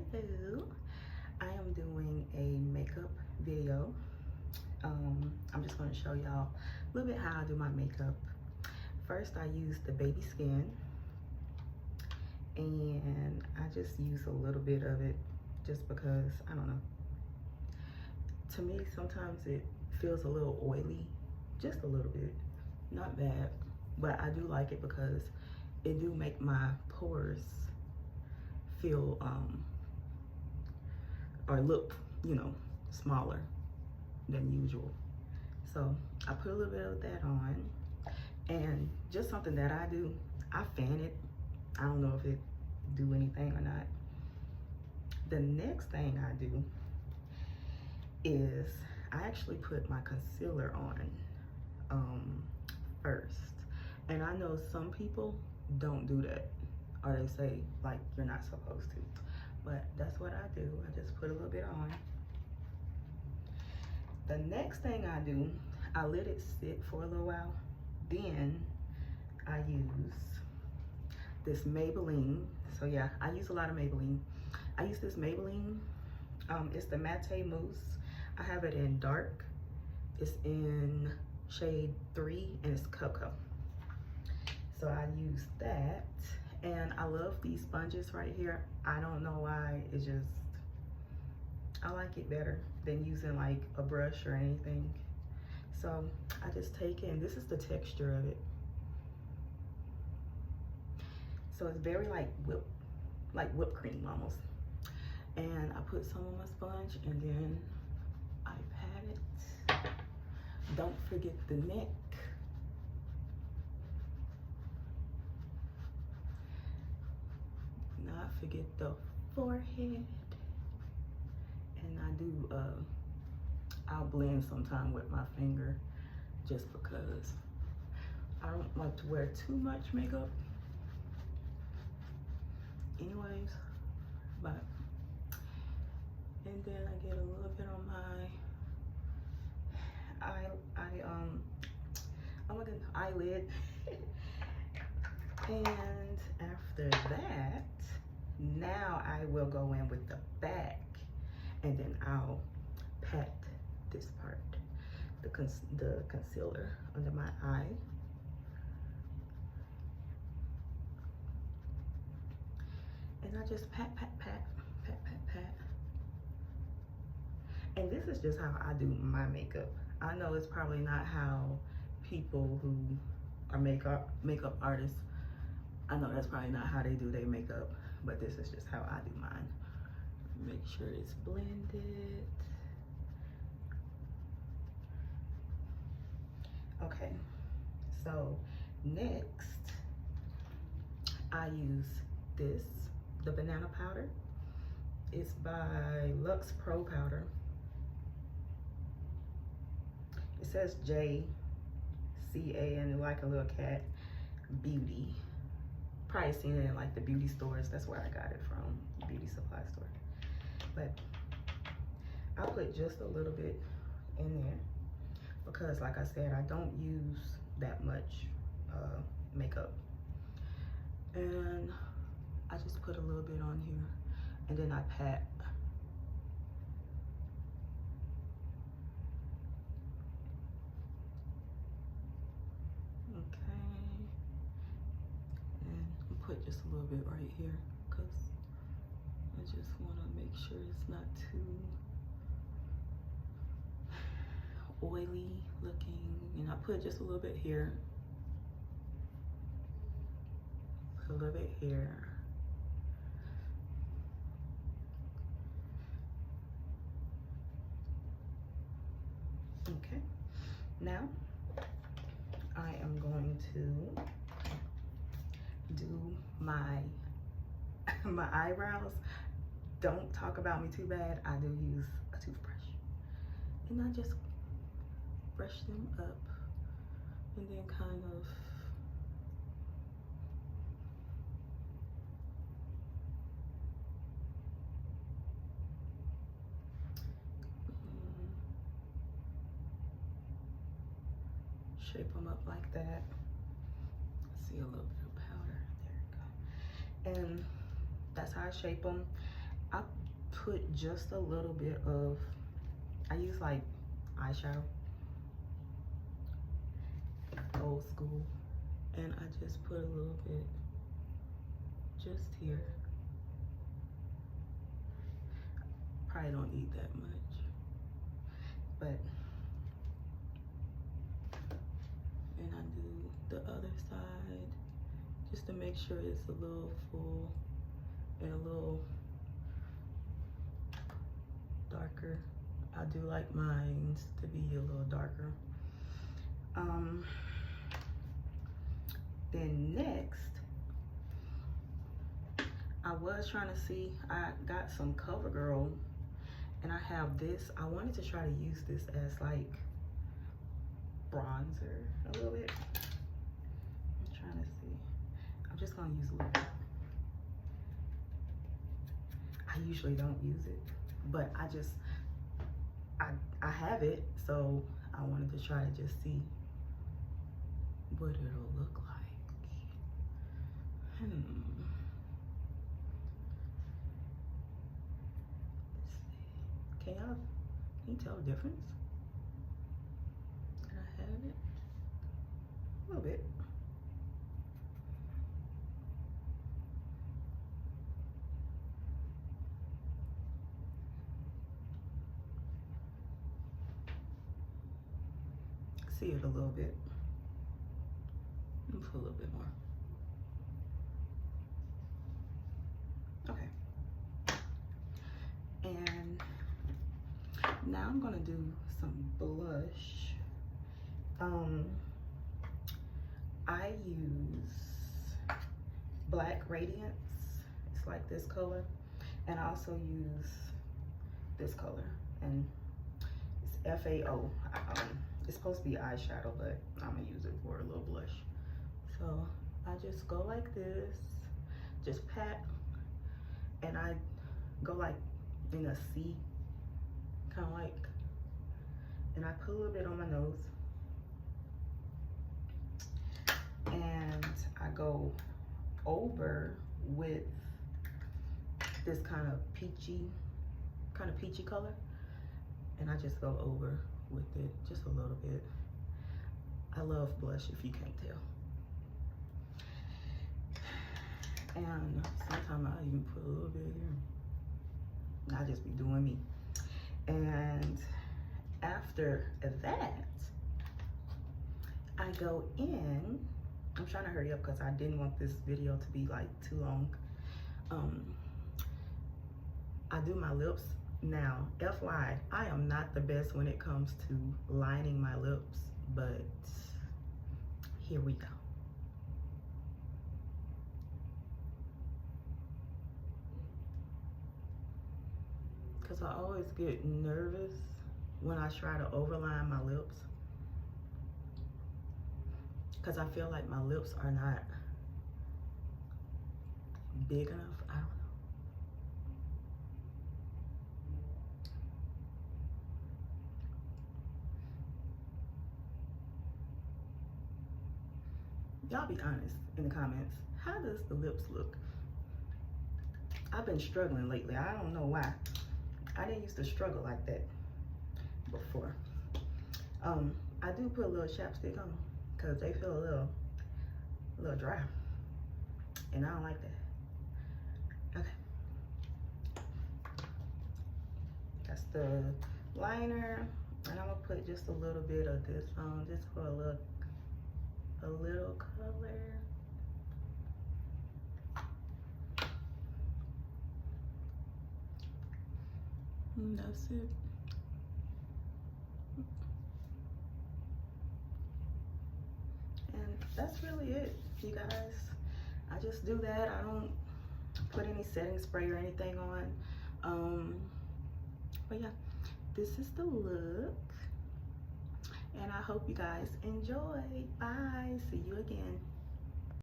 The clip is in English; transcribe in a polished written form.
Hello, I am doing a makeup video. I'm just going to show y'all a little bit how I do my makeup. First, I use the baby skin, and I just use a little bit of it just because, I don't know. To me, sometimes it feels a little oily, just a little bit. Not bad, but I do like it because it do make my pores feel or look, smaller than usual. So I put a little bit of that on, and just something that I do, I fan it. I don't know if it do anything or not. The next thing I do is I actually put my concealer on first. And I know some people don't do that, or they say like you're not supposed to, but that's what I do. I just put a little bit on. The next thing I do, I let it sit for a little while. Then I use this Maybelline. So yeah, I use a lot of Maybelline. I use this Maybelline. It's the Matte Mousse. I have it in dark. It's in shade 3 and it's Cocoa. So I use that, and I love these sponges right here. I don't know why, it's just, I like it better than using like a brush or anything. So I just take it, and this is the texture of it. So it's very like whipped cream almost. And I put some on my sponge, and then I pat it. Don't forget the neck. Not forget the forehead. And I do, I'll blend sometime with my finger just because I don't like to wear too much makeup anyways. But, and then I get a little bit on my oh my goodness, eyelid. And after that, now I will go in with the back, and then I'll pat this part, the concealer under my eye. And I just pat, pat, pat, pat, pat, pat. And this is just how I do my makeup. I know it's probably not how people who are makeup artists, I know that's probably not how they do their makeup, but this is just how I do mine. Make sure it's blended. Okay, so next I use the banana powder. It's by Luxe Pro Powder. It says JCA and like a little cat, beauty. Probably seen it in like the beauty stores. That's where I got it from, beauty supply store. But I put just a little bit in there because, like I said, I don't use that much makeup. And I just put a little bit on here, and then I pat. Put just a little bit right here because I just want to make sure it's not too oily looking. And I put just a little bit here, put a little bit here. Okay, now I am going to do my eyebrows. Don't talk about me too bad. I do use a toothbrush, and I just brush them up, and then kind of shape them up like that. See a little bit of powder. There you go. And that's how I shape them. I put just a little bit of, I use like eyeshadow, old school, and I just put a little bit just here. Probably don't need that much, but, and I do the other side just to make sure it's a little full and a little darker. I do like mine to be a little darker. Then next, I was trying to see, I got some CoverGirl, and I have this. I wanted to try to use this as like bronzer a little bit. I'm trying to see. I'm just gonna use a little bit. I usually don't use it, but I have it, so I wanted to try to just see what it'll look like. Let's see. Can you tell the difference? Did I have it? A little bit. See it a little bit. Put a little bit more. Okay. And now I'm gonna do some blush. I use Black Radiance. It's like this color. And I also use this color. And it's FAO. It's supposed to be eyeshadow, but I'm gonna use it for a little blush. So I just go like this, just pat, and I go like in a C, kind of like, and I put a little bit on my nose, and I go over with this kind of peachy color, and I just go over with it just a little bit. I love blush, if you can't tell. And sometimes I even put a little bit here. I just be doing me. And after that, I go in. I'm trying to hurry up because I didn't want this video to be like too long. I do my lips. Now, FYI, I am not the best when it comes to lining my lips, but here we go. Because I always get nervous when I try to overline my lips, because I feel like my lips are not big enough. I don't know. Y'all be honest in the comments. How does the lips look? I've been struggling lately. I don't know why. I didn't used to struggle like that before. I do put a little chapstick on because they feel a little dry, and I don't like that. Okay, that's the liner, and I'm gonna put just a little bit of this on, just for a little color. And that's it. And that's really it, you guys. I just do that. I don't put any setting spray or anything on. But yeah, this is the look. And I hope you guys enjoy. Bye. See you again.